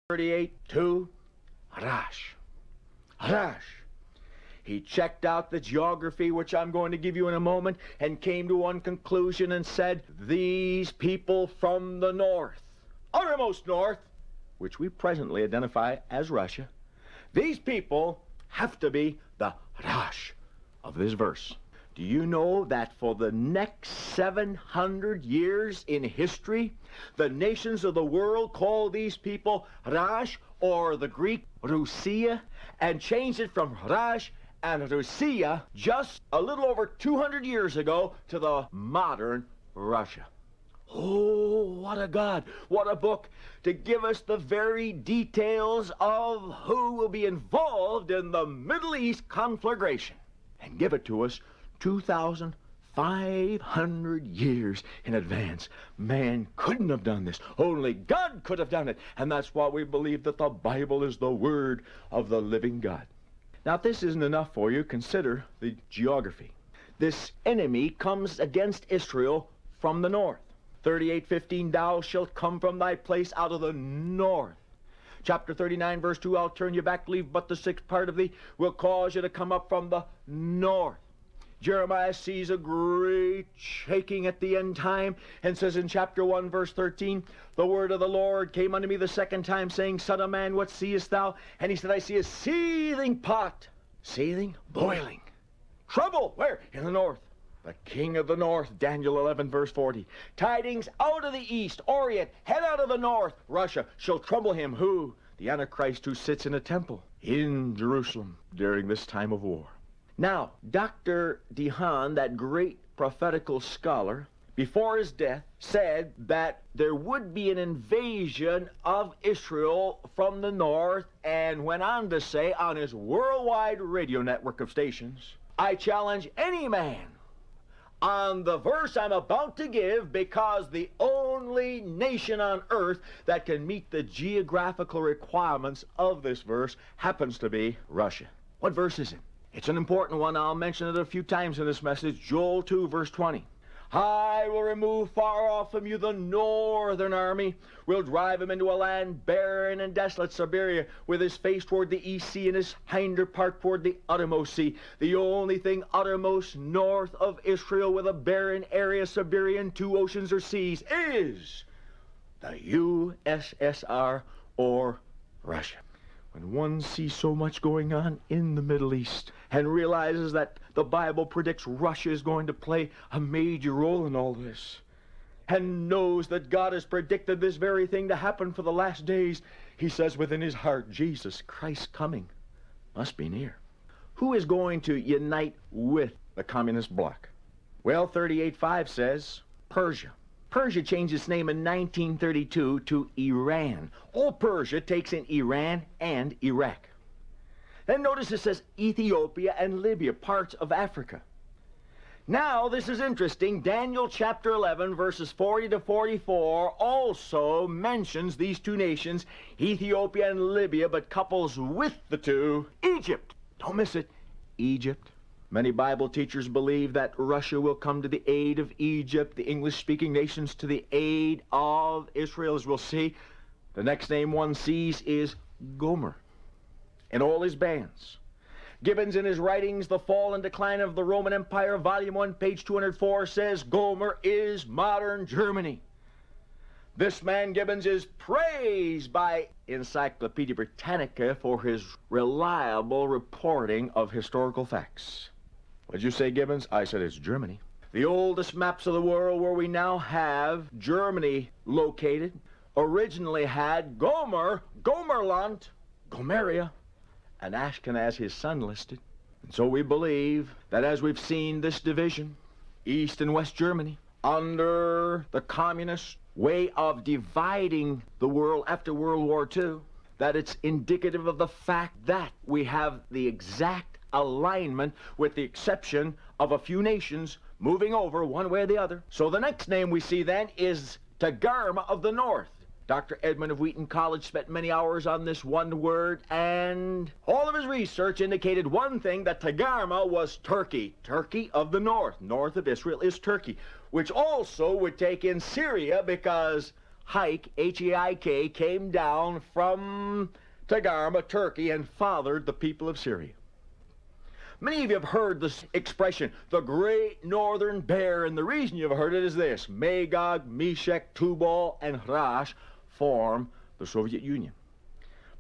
38 to Harash. Harash. He checked out the geography, which I'm going to give you in a moment, and came to one conclusion and said, these people from the north, uttermost north, which we presently identify as Russia, these people have to be the Harash of this verse. Do you know that for the next 700 years in history, the nations of the world call these people Harash, or the Greek Rusia, and changed it from Harash and Rusia just a little over 200 years ago to the modern Russia. Oh, what a God, what a book to give us the very details of who will be involved in the Middle East conflagration, and give it to us 2,500 years in advance. Man couldn't have done this. Only God could have done it. And that's why we believe that the Bible is the Word of the living God. Now, if this isn't enough for you, consider the geography. This enemy comes against Israel from the north. 38:15, thou shalt come from thy place out of the north. Chapter 39, verse 2, I'll turn you back, leave but the sixth part of thee, will cause you to come up from the north. Jeremiah sees a great shaking at the end time and says in chapter 1, verse 13, the word of the Lord came unto me the second time, saying, Son of man, what seest thou? And he said, I see a seething pot. Seething? Boiling. Trouble. Where? In the north. The king of the north, Daniel 11, verse 40. Tidings out of the east, Orient, head out of the north, Russia, shall trouble him. Who? The Antichrist, who sits in a temple in Jerusalem during this time of war. Now, Dr. DeHaan, that great prophetical scholar, before his death, said that there would be an invasion of Israel from the north, and went on to say on his worldwide radio network of stations, I challenge any man on the verse I'm about to give, because the only nation on earth that can meet the geographical requirements of this verse happens to be Russia. What verse is it? It's an important one. I'll mention it a few times in this message. Joel 2, verse 20. I will remove far off from you the northern army, will drive him into a land barren and desolate, Siberia, with his face toward the east sea and his hinder part toward the uttermost sea. The only thing uttermost north of Israel with a barren area, Siberian, two oceans or seas, is the USSR or Russia. When one sees so much going on in the Middle East and realizes that the Bible predicts Russia is going to play a major role in all this, and knows that God has predicted this very thing to happen for the last days, he says within his heart, Jesus Christ's coming must be near. Who is going to unite with the communist bloc? Well, 38:5 says Persia. Persia changed its name in 1932 to Iran. Old Persia takes in Iran and Iraq. Then notice it says Ethiopia and Libya, parts of Africa. Now, this is interesting. Daniel chapter 11, verses 40 to 44, also mentions these two nations, Ethiopia and Libya, but couples with the two, Egypt. Don't miss it, Egypt. Many Bible teachers believe that Russia will come to the aid of Egypt, the English-speaking nations to the aid of Israel, as we'll see. The next name one sees is Gomer, and all his bands. Gibbons, in his writings, The Fall and Decline of the Roman Empire, Volume 1, page 204, says Gomer is modern Germany. This man, Gibbons, is praised by Encyclopedia Britannica for his reliable reporting of historical facts. What'd you say, Gibbons? I said it's Germany. The oldest maps of the world where we now have Germany located originally had Gomer, Gomerland, Gomeria, and Ashkenaz, his son, listed. And so we believe that as we've seen this division, East and West Germany, under the communist way of dividing the world after World War II, that it's indicative of the fact that we have the exact alignment, with the exception of a few nations moving over one way or the other. So the next name we see then is Tagarma of the North. Dr. Edmund of Wheaton College spent many hours on this one word, and all of his research indicated one thing, that Tagarma was Turkey. Turkey of the north. North of Israel is Turkey, which also would take in Syria, because Haik, H-E-I-K, came down from Togarmah, Turkey, and fathered the people of Syria. Many of you have heard this expression, the Great Northern Bear, and the reason you've heard it is this: Magog, Meshech, Tubal, and Hrash form the Soviet Union.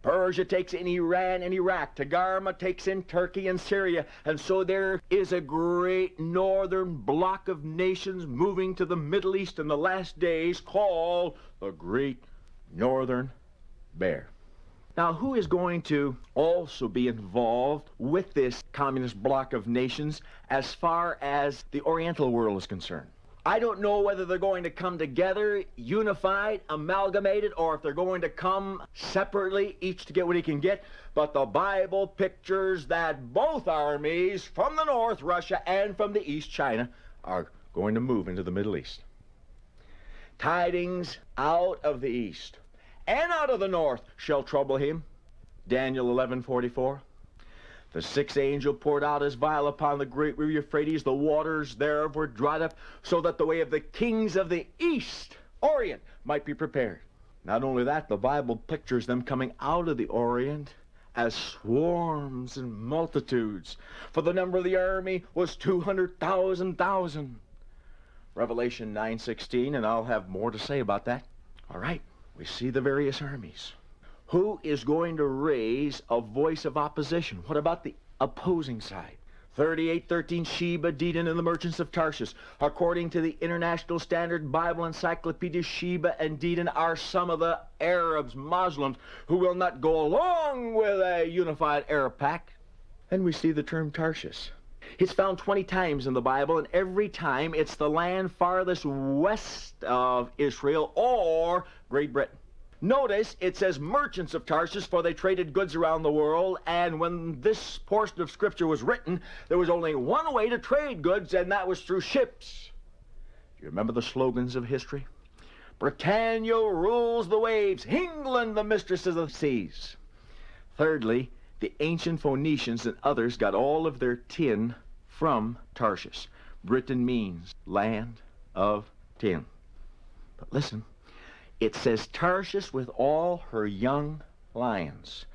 Persia takes in Iran and Iraq. Togarmah takes in Turkey and Syria. And so there is a great northern block of nations moving to the Middle East in the last days called the Great Northern Bear. Now, who is going to also be involved with this communist bloc of nations as far as the Oriental world is concerned? I don't know whether they're going to come together, unified, amalgamated, or if they're going to come separately, each to get what he can get. But the Bible pictures that both armies from the north, Russia, and from the east, China, are going to move into the Middle East. Tidings out of the east and out of the north shall trouble him. Daniel 11:44. The sixth angel poured out his vial upon the great river Euphrates. The waters thereof were dried up, so that the way of the kings of the east, Orient, might be prepared. Not only that, the Bible pictures them coming out of the Orient as swarms and multitudes, for the number of the army was 200,000. Revelation 9:16, and I'll have more to say about that. All right, we see the various armies. Who is going to raise a voice of opposition? What about the opposing side? 38:13, Sheba, Dedan, and the merchants of Tarshish. According to the International Standard Bible Encyclopedia, Sheba and Dedan are some of the Arabs, Muslims, who will not go along with a unified Arab pact. And we see the term Tarshish. It's found 20 times in the Bible, and every time it's the land farthest west of Israel or Great Britain. Notice it says merchants of Tarshish, for they traded goods around the world, and when this portion of Scripture was written, there was only one way to trade goods, and that was through ships. Do you remember the slogans of history? Britannia rules the waves, England the mistress of the seas. Thirdly, the ancient Phoenicians and others got all of their tin from Tarshish. Britain means land of tin. But listen, it says Tarshish with all her young lions.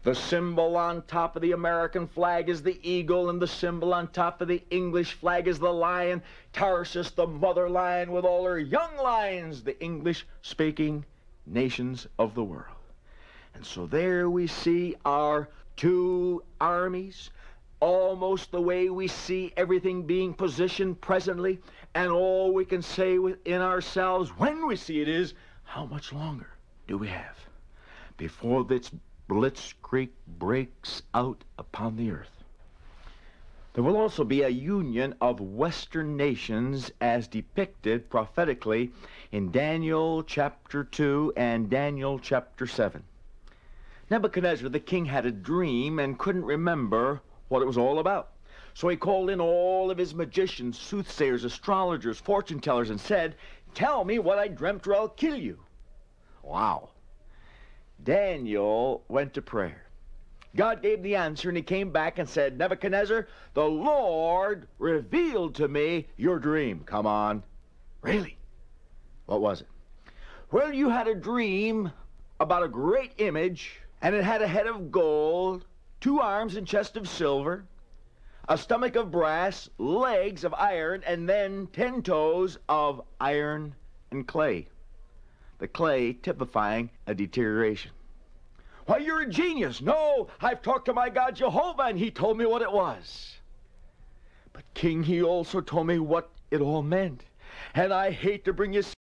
The symbol on top of the American flag is the eagle, and the symbol on top of the English flag is the lion. Tarshish, the mother lion with all her young lions, the English-speaking nations of the world. And so there we see our two armies, almost the way we see everything being positioned presently, and all we can say within ourselves when we see it is, how much longer do we have before this blitzkrieg breaks out upon the earth? There will also be a union of Western nations as depicted prophetically in Daniel chapter 2 and Daniel chapter 7. Nebuchadnezzar, the king, had a dream and couldn't remember what it was all about. So he called in all of his magicians, soothsayers, astrologers, fortune tellers, and said, "Tell me what I dreamt or I'll kill you." Wow. Daniel went to prayer. God gave the answer, and he came back and said, "Nebuchadnezzar, the Lord revealed to me your dream." Come on. Really? What was it? Well, you had a dream about a great image, and it had a head of gold, 2 arms and chest of silver, a stomach of brass, legs of iron, and then 10 toes of iron and clay. The clay typifying a deterioration. Why, you're a genius. No, I've talked to my God Jehovah, and he told me what it was. But King, he also told me what it all meant. And I hate to bring you